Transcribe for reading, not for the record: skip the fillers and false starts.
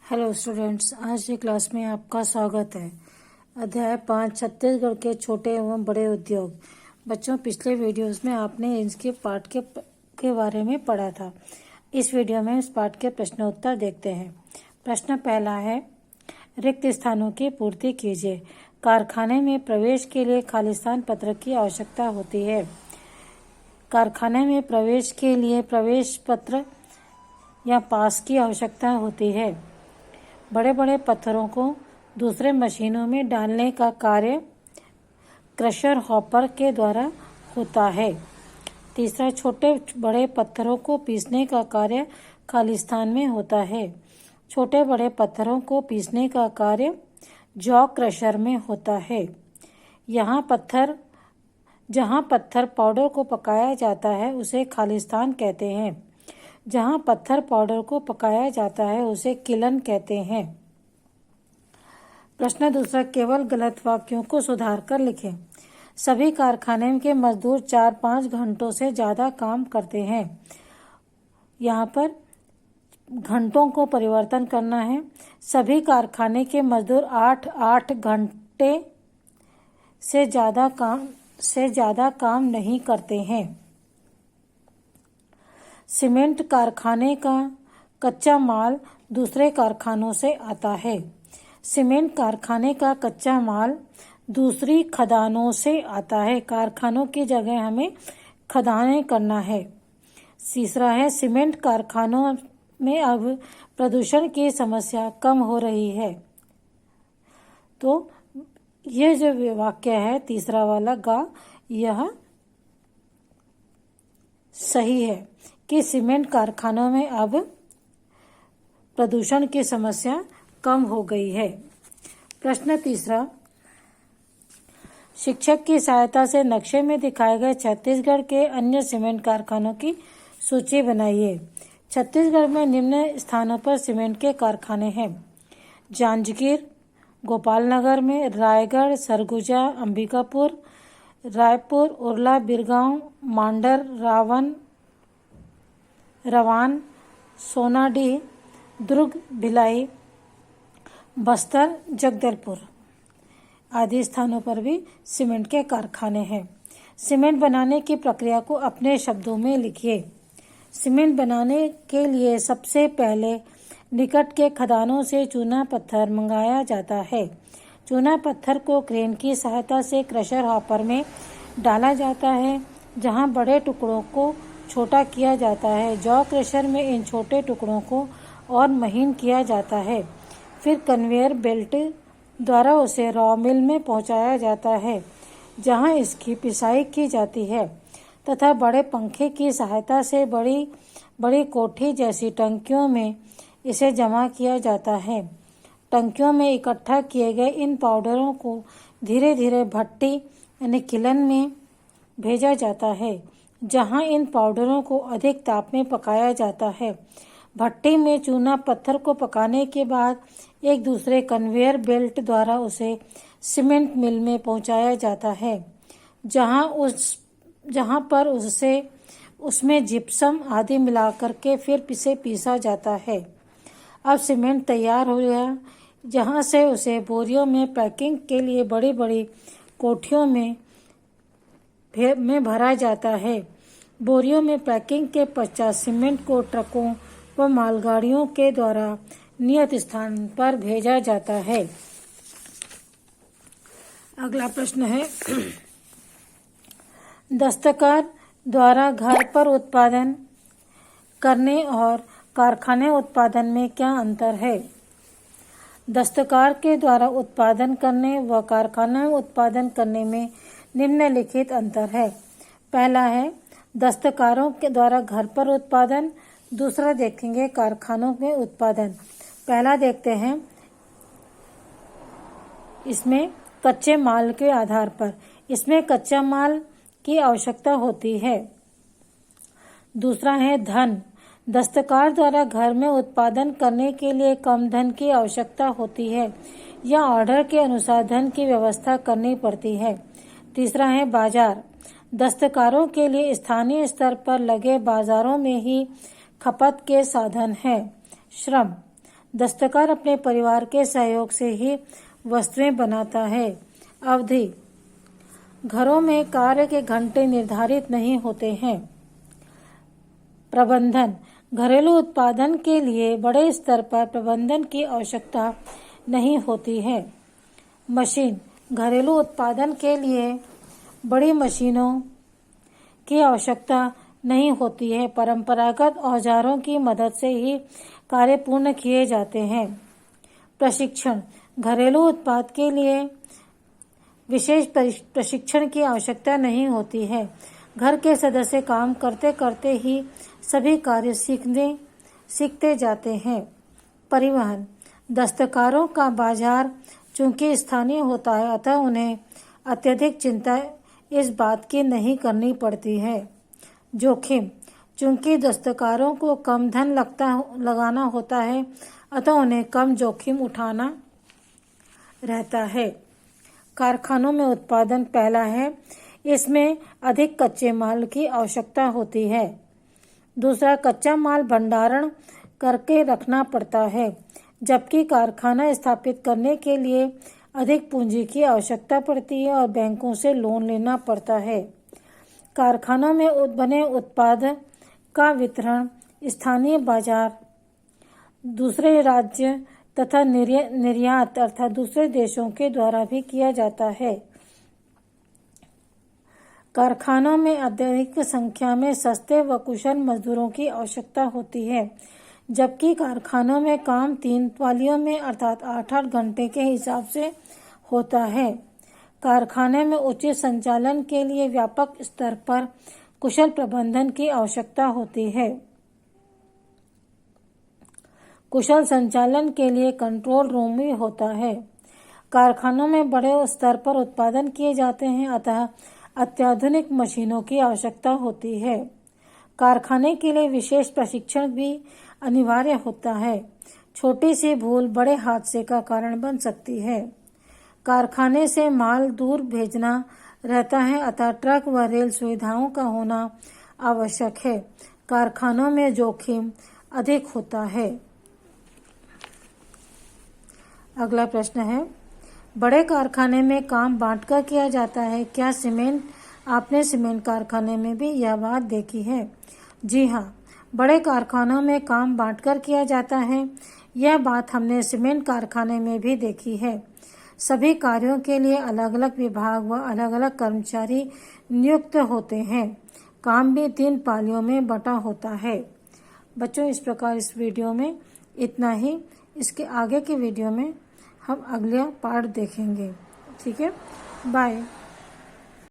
Hello students, आज की class में आपका स्वागत है। अध्याय 5 छत्तीसगढ़ के छोटे एवं बड़े उद्योग। बच्चों, पिछले वीडियोस में आपने इसके पाठ के बारे में पढ़ा था। इस वीडियो में इस पाठ के प्रश्नोत्तर देखते हैं। प्रश्न पहला है, रिक्त स्थानों की पूर्ति कीजिए। कारखाने में प्रवेश के लिए खालिस्तान पत्र की आवश्यकता होती है। कारखाने में प्रवेश के लिए प्रवेश पत्र या पास की आवश्यकता होती है। बड़े बड़े पत्थरों को दूसरे मशीनों में डालने का कार्य क्रशर हॉपर के द्वारा होता है। तीसरा, छोटे बड़े पत्थरों को पीसने का कार्य खालिस्तान में होता है। छोटे बड़े पत्थरों को पीसने का कार्य जॉ क्रशर में होता है। जहाँ पत्थर पाउडर को पकाया जाता है उसे खालिस्तान कहते हैं। जहाँ पत्थर पाउडर को पकाया जाता है उसे किलन कहते हैं। प्रश्न दूसरा, केवल गलत वाक्यों को सुधार कर लिखें। सभी कारखाने के मजदूर 4-5 घंटों से ज़्यादा काम करते हैं। यहाँ पर घंटों को परिवर्तन करना है। सभी कारखाने के मजदूर 8 घंटे से ज़्यादा काम नहीं करते हैं। सीमेंट कारखाने का कच्चा माल दूसरे कारखानों से आता है। सीमेंट कारखाने का कच्चा माल दूसरी खदानों से आता है। कारखानों की जगह हमें खदानें करना है। तीसरा है, सीमेंट कारखानों में अब प्रदूषण की समस्या कम हो रही है। तो यह जो वाक्य है तीसरा वाला गा, यह सही है कि सीमेंट कारखानों में अब प्रदूषण की समस्या कम हो गई है। प्रश्न तीसरा, शिक्षक की सहायता से नक्शे में दिखाए गए छत्तीसगढ़ के अन्य सीमेंट कारखानों की सूची बनाइए। छत्तीसगढ़ में निम्न स्थानों पर सीमेंट के कारखाने हैं: जांजगीर, गोपालनगर में, रायगढ़, सरगुजा, अंबिकापुर, रायपुर, उरला, बिरगांव, मांडर, रवान, सोनाडीह, दुर्ग, भिलाई, बस्तर, जगदलपुर आदि स्थानों पर भी सीमेंट के कारखाने हैं। सीमेंट बनाने की प्रक्रिया को अपने शब्दों में लिखिए। सीमेंट बनाने के लिए सबसे पहले निकट के खदानों से चूना पत्थर मंगाया जाता है। चूना पत्थर को क्रेन की सहायता से क्रशर हॉपर में डाला जाता है, जहां बड़े टुकड़ों को छोटा किया जाता है। जॉ क्रशर में इन छोटे टुकड़ों को और महीन किया जाता है। फिर कन्वेयर बेल्ट द्वारा उसे रॉ मिल में पहुंचाया जाता है, जहां इसकी पिसाई की जाती है तथा बड़े पंखे की सहायता से बड़ी कोठी जैसी टंकियों में इसे जमा किया जाता है। टंकियों में इकट्ठा किए गए इन पाउडरों को धीरे धीरे भट्टी यानी किलन में भेजा जाता है, जहां इन पाउडरों को अधिक ताप में पकाया जाता है। भट्टी में चूना पत्थर को पकाने के बाद एक दूसरे कन्वेयर बेल्ट द्वारा उसे सीमेंट मिल में पहुंचाया जाता है, जहां पर उसमें जिप्सम आदि मिलाकर के फिर इसे पीसा जाता है। अब सीमेंट तैयार हो गया, जहां से उसे बोरियों में पैकिंग के लिए बड़ी बड़ी कोठियों में भरा जाता है। बोरियों में पैकिंग के पश्चात सीमेंट को ट्रकों व मालगाड़ियों के द्वारा नियत स्थान पर भेजा जाता है। अगला प्रश्न है, दस्तकार द्वारा घर पर उत्पादन करने और कारखाने उत्पादन में क्या अंतर है? दस्तकार के द्वारा उत्पादन करने व कारखाना उत्पादन करने में निम्नलिखित अंतर है। पहला है दस्तकारों के द्वारा घर पर उत्पादन। दूसरा देखेंगे कारखानों में उत्पादन। पहला देखते हैं, इसमें कच्चे माल के आधार पर इसमें कच्चा माल की आवश्यकता होती है। दूसरा है धन। दस्तकार द्वारा घर में उत्पादन करने के लिए कम धन की आवश्यकता होती है या ऑर्डर के अनुसार धन की व्यवस्था करनी पड़ती है। तीसरा है बाजार। दस्तकारों के लिए स्थानीय स्तर पर लगे बाजारों में ही खपत के साधन है। श्रम। दस्तकार अपने परिवार के सहयोग से ही वस्तुएं बनाता है। अवधि: घरों में कार्य के घंटे निर्धारित नहीं होते हैं। प्रबंधन: घरेलू उत्पादन के लिए बड़े स्तर पर प्रबंधन की आवश्यकता नहीं होती है। मशीन: घरेलू उत्पादन के लिए बड़ी मशीनों की आवश्यकता नहीं होती है। परंपरागत औजारों की मदद से ही कार्य पूर्ण किए जाते हैं। प्रशिक्षण: घरेलू उत्पाद के लिए विशेष प्रशिक्षण की आवश्यकता नहीं होती है। घर के सदस्य काम करते करते ही सभी कार्य सीखते जाते हैं। परिवहन: दस्तकारों का बाजार चूंकि स्थानीय होता है, अतः उन्हें अत्यधिक चिंता इस बात की नहीं करनी पड़ती है। जोखिम: चूंकि दस्तकारों को कम धन लगाना होता है, अतः उन्हें कम जोखिम उठाना रहता है। कारखानों में उत्पादन पहला है, इसमें अधिक कच्चे माल की आवश्यकता होती है। दूसरा, कच्चा माल भंडारण करके रखना पड़ता है, जबकि कारखाना स्थापित करने के लिए अधिक पूंजी की आवश्यकता पड़ती है और बैंकों से लोन लेना पड़ता है। कारखानों में बने उत्पाद का वितरण स्थानीय बाजार, दूसरे राज्य तथा निर्यात अर्थात दूसरे देशों के द्वारा भी किया जाता है। कारखानों में अत्यधिक संख्या में सस्ते व कुशल मजदूरों की आवश्यकता होती है, जबकि कारखानों में काम 3 पालियों में अर्थात 8-8 घंटे के हिसाब से होता है। कारखाने में उचित संचालन के लिए व्यापक स्तर पर कुशल प्रबंधन की आवश्यकता होती है। कुशल संचालन के लिए कंट्रोल रूम भी होता है। कारखानों में बड़े स्तर पर उत्पादन किए जाते हैं, अतः अत्याधुनिक मशीनों की आवश्यकता होती है। कारखाने के लिए विशेष प्रशिक्षण भी अनिवार्य होता है। छोटी सी भूल बड़े हादसे का कारण बन सकती है। कारखाने से माल दूर भेजना रहता है, अतः ट्रक व रेल सुविधाओं का होना आवश्यक है। कारखानों में जोखिम अधिक होता है। अगला प्रश्न है, बड़े कारखाने में काम बांटकर किया जाता है। क्या आपने सीमेंट कारखाने में भी यह बात देखी है? जी हाँ, बड़े कारखानों में काम बांटकर किया जाता है। यह बात हमने सीमेंट कारखाने में भी देखी है। सभी कार्यों के लिए अलग अलग विभाग व अलग अलग कर्मचारी नियुक्त होते हैं। काम भी 3 पालियों में बटा होता है। बच्चों, इस प्रकार इस वीडियो में इतना ही। इसके आगे की वीडियो में हम अगला पार्ट देखेंगे। ठीक है, बाय।